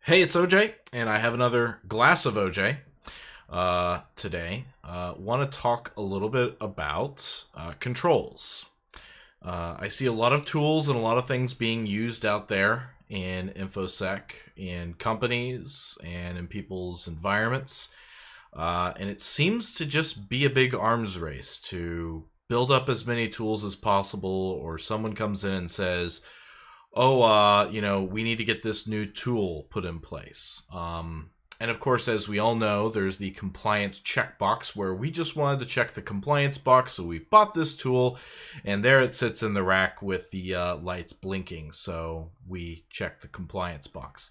Hey, it's OJ, and I have another glass of OJ today. Want to talk a little bit about controls. I see a lot of tools and a lot of things being used out there in InfoSec, in companies, and in people's environments. And it seems to just be a big arms race to build up as many tools as possible, or someone comes in and says, oh, we need to get this new tool put in place. And of course, as we all know, there's the compliance checkbox where we just wanted to check the compliance box. So we bought this tool and there it sits in the rack with the lights blinking. So we check the compliance box.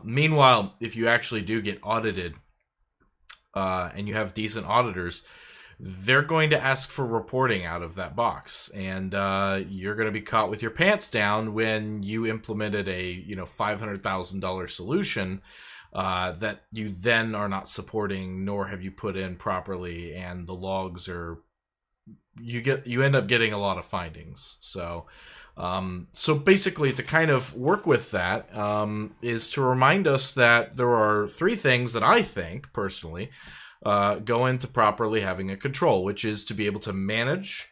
Meanwhile, if you actually do get audited and you have decent auditors, they're going to ask for reporting out of that box, and you're going to be caught with your pants down when you implemented a $500,000 solution that you then are not supporting, nor have you put in properly, and the logs are you end up getting a lot of findings. So basically, to kind of work with that is to remind us that there are three things that I think personally go into properly having a control, which is to be able to manage,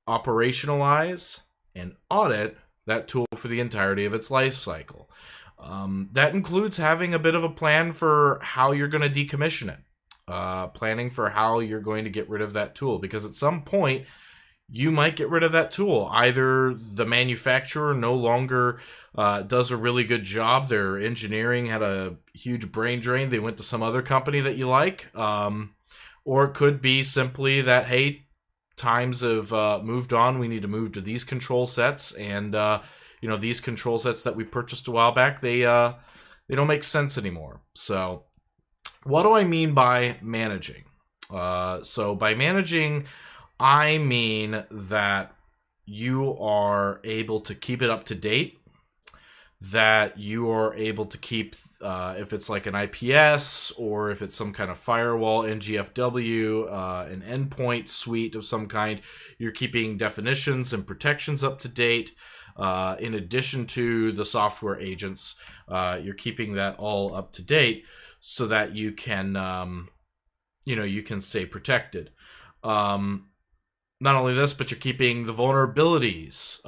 operationalize, and audit that tool for the entirety of its life cycle. That includes having a bit of a plan for how you're going to decommission it, planning for how you're going to get rid of that tool, because at some point you might get rid of that tool. Either the manufacturer no longer does a really good job, their engineering had a huge brain drain, they went to some other company that you like, or it could be simply that, hey, times have moved on, we need to move to these control sets, and these control sets that we purchased a while back, they don't make sense anymore. So what do I mean by managing? So by managing, I mean that you are able to keep it up to date, that you are able to keep, if it's like an IPS or if it's some kind of firewall, NGFW, an endpoint suite of some kind, you're keeping definitions and protections up to date. In addition to the software agents, you're keeping that all up to date so that you can, you can stay protected. Not only this, but you're keeping the vulnerabilities.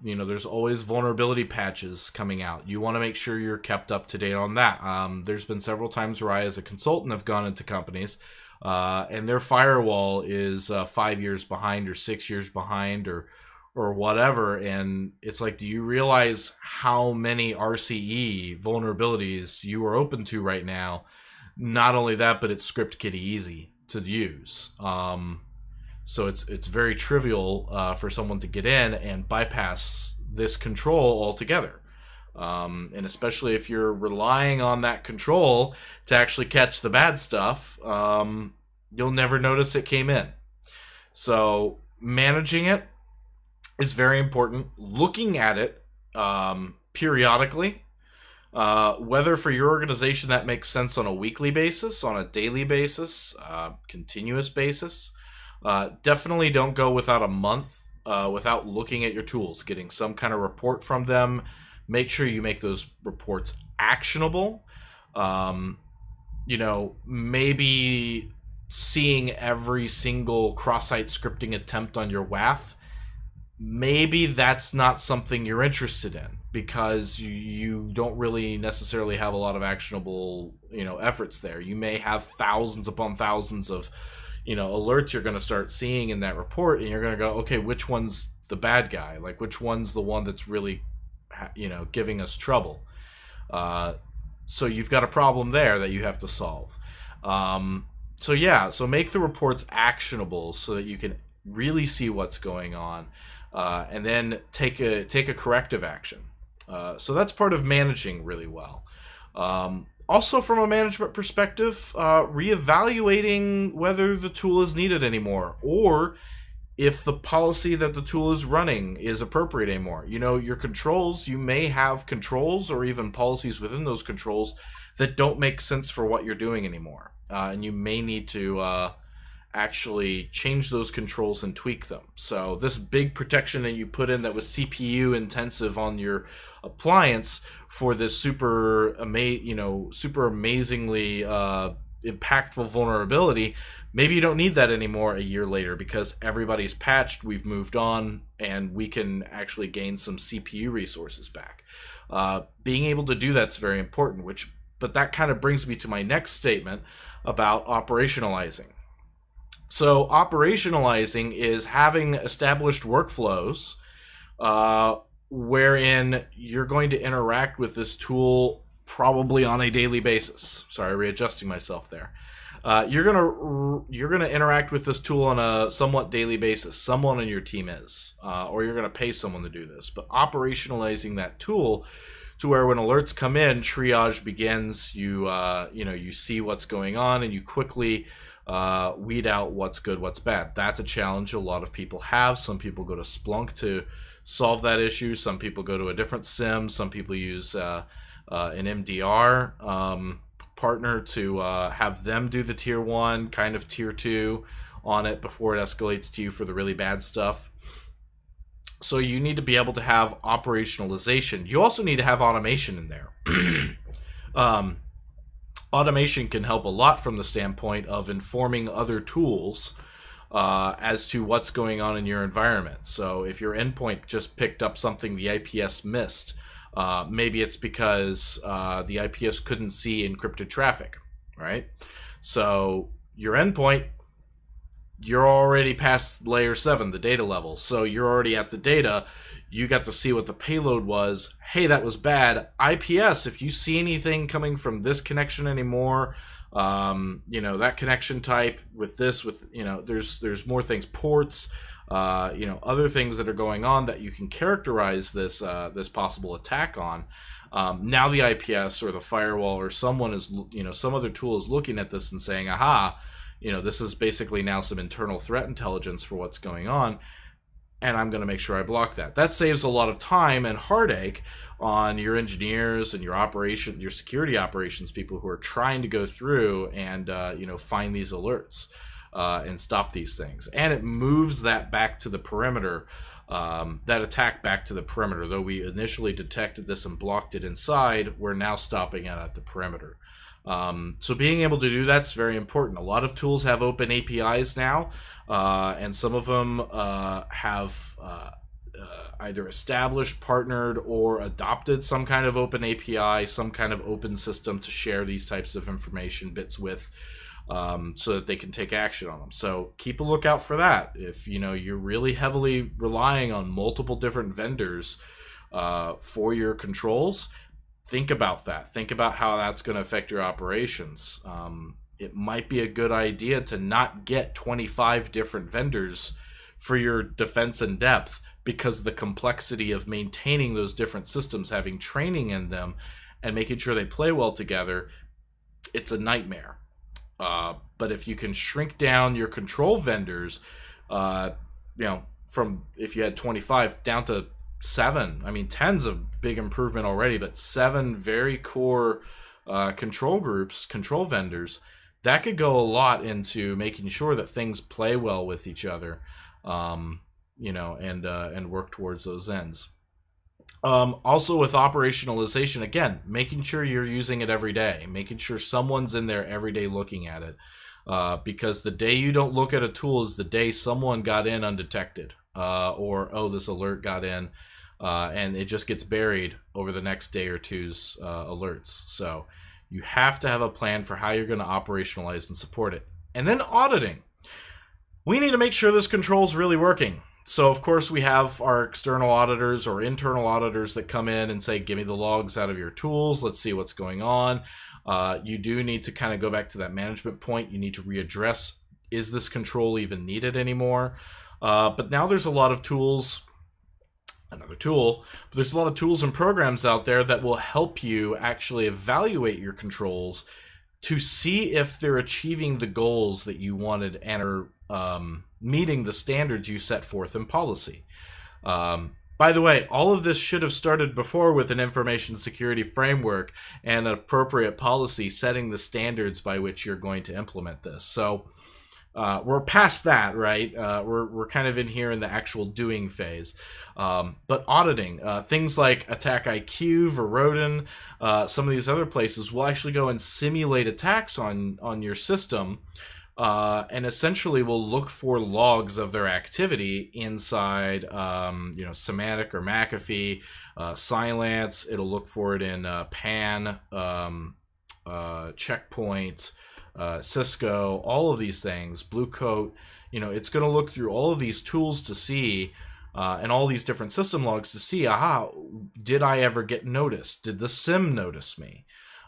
There's always vulnerability patches coming out. You want to make sure you're kept up to date on that. There's been several times where I, as a consultant, have gone into companies and their firewall is 5 years behind or 6 years behind or whatever. And it's like, do you realize how many RCE vulnerabilities you are open to right now? Not only that, but it's script kiddie easy to use. So it's very trivial for someone to get in and bypass this control altogether. And especially if you're relying on that control to actually catch the bad stuff, you'll never notice it came in. So managing it is very important. Looking at it periodically, whether for your organization that makes sense on a weekly basis, on a daily basis, continuous basis. Definitely don't go without a month without looking at your tools, getting some kind of report from them. Make sure you make those reports actionable. Maybe seeing every single cross-site scripting attempt on your WAF, maybe that's not something you're interested in because you don't really necessarily have a lot of actionable, efforts there. You may have thousands upon thousands of alerts you're going to start seeing in that report, and you're going to go, okay, which one's the bad guy? Like, which one's the one that's really, giving us trouble? So you've got a problem there that you have to solve. So make the reports actionable so that you can really see what's going on, and then take a corrective action. So that's part of managing really well. Also, from a management perspective, reevaluating whether the tool is needed anymore, or if the policy that the tool is running is appropriate anymore. Your controls, you may have controls or even policies within those controls that don't make sense for what you're doing anymore. And you may need to actually change those controls and tweak them. So this big protection that you put in that was CPU intensive on your appliance for this super amazingly impactful vulnerability, maybe you don't need that anymore a year later because everybody's patched, we've moved on, and we can actually gain some CPU resources back. Being able to do that's very important, but that kind of brings me to my next statement about operationalizing. So operationalizing is having established workflows wherein you're going to interact with this tool probably on a daily basis. Sorry, readjusting myself there. You're gonna interact with this tool on a somewhat daily basis. Someone on your team is, or you're gonna pay someone to do this. But operationalizing that tool to where when alerts come in, triage begins. You see what's going on, and you quickly weed out what's good, what's bad. That's a challenge a lot of people have. Some people go to Splunk to solve that issue. Some people go to a different SIM. Some people use an MDR partner to have them do the tier 1, kind of tier 2 on it before it escalates to you for the really bad stuff. So you need to be able to have operationalization. You also need to have automation in there. Automation can help a lot from the standpoint of informing other tools as to what's going on in your environment. So if your endpoint just picked up something the IPS missed, maybe it's because the IPS couldn't see encrypted traffic, right? So your endpoint, you're already past layer 7, the data level. So you're already at the data. You got to see what the payload was. Hey, that was bad. IPS, if you see anything coming from this connection anymore, that connection type with this, there's more things, ports, other things that are going on that you can characterize this possible attack on. Now the IPS or the firewall or someone is, some other tool is looking at this and saying, aha, this is basically now some internal threat intelligence for what's going on, and I'm going to make sure I block that. That saves a lot of time and heartache on your engineers and your security operations people who are trying to go through and find these alerts and stop these things. And it moves that back to the perimeter, that attack back to the perimeter. Though we initially detected this and blocked it inside, we're now stopping it at the perimeter. So being able to do that's very important. A lot of tools have open APIs now, and some of them have either established, partnered, or adopted some kind of open API, some kind of open system to share these types of information bits with, so that they can take action on them. So keep a lookout for that. If you're really heavily relying on multiple different vendors for your controls, think about that. Think about how that's going to affect your operations. It might be a good idea to not get 25 different vendors for your defense in depth, because the complexity of maintaining those different systems, having training in them, and making sure they play well together, it's a nightmare. But if you can shrink down your control vendors, from if you had 25 down to 7, 10's a big improvement already, but 7 very core control vendors, that could go a lot into making sure that things play well with each other, and work towards those ends. Also with operationalization, again, making sure you're using it every day, making sure someone's in there every day looking at it, because the day you don't look at a tool is the day someone got in undetected, or this alert got in, and it just gets buried over the next day or two's alerts. So you have to have a plan for how you're going to operationalize and support it. And then auditing. We need to make sure this control is really working. So, of course, we have our external auditors or internal auditors that come in and say, give me the logs out of your tools. Let's see what's going on. You do need to kind of go back to that management point. You need to readdress, is this control even needed anymore? But now there's a lot of tools, but there's a lot of tools and programs out there that will help you actually evaluate your controls to see if they're achieving the goals that you wanted and are meeting the standards you set forth in policy. By the way, all of this should have started before with an information security framework and appropriate policy setting the standards by which you're going to implement this. So we're past that, right? We're kind of in here in the actual doing phase. But auditing, things like Attack IQ, Verodin, some of these other places will actually go and simulate attacks on your system, and essentially will look for logs of their activity inside, Semantic or McAfee, Cylance. It'll look for it in Pan, Checkpoint, Cisco, all of these things, Blue Coat. It's going to look through all of these tools to see, and all these different system logs to see, did I ever get noticed? Did the SIM notice me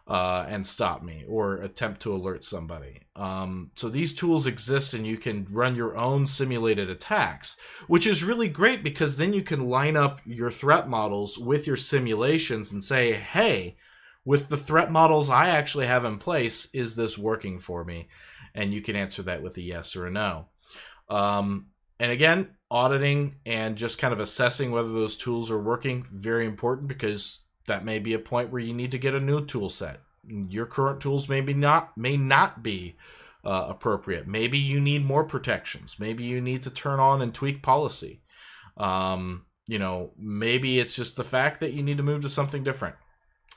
and stop me or attempt to alert somebody? So these tools exist, and you can run your own simulated attacks, which is really great because then you can line up your threat models with your simulations and say, hey, with the threat models I actually have in place, is this working for me? And you can answer that with a yes or a no. And again, auditing and just kind of assessing whether those tools are working, very important, because that may be a point where you need to get a new tool set. Your current tools may not be appropriate. Maybe you need more protections. Maybe you need to turn on and tweak policy. Maybe it's just the fact that you need to move to something different.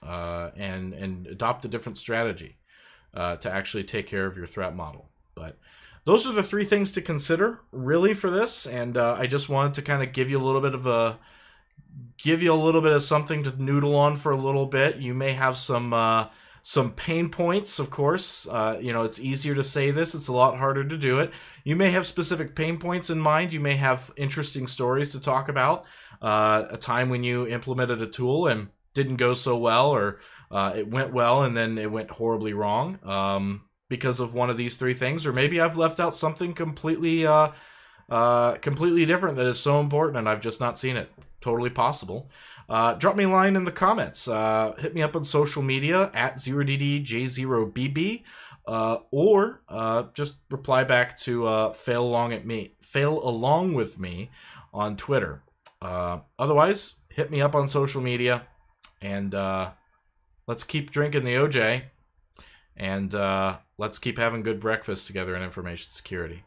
And adopt a different strategy to actually take care of your threat model. But those are the three things to consider really for this, and I just wanted to kind of give you a little bit of something to noodle on for a little bit. You may have some pain points, of course. It's easier to say this, it's a lot harder to do it. You may have specific pain points in mind. You may have interesting stories to talk about, a time when you implemented a tool and didn't go so well, or it went well and then it went horribly wrong because of one of these three things. Or maybe I've left out something completely different that is so important and I've just not seen it. Totally possible. Drop me a line in the comments. Hit me up on social media at 0ddj0bb, or just reply back to fail along with me on Twitter. Otherwise, hit me up on social media. And let's keep drinking the OJ, and let's keep having good breakfast together in information security.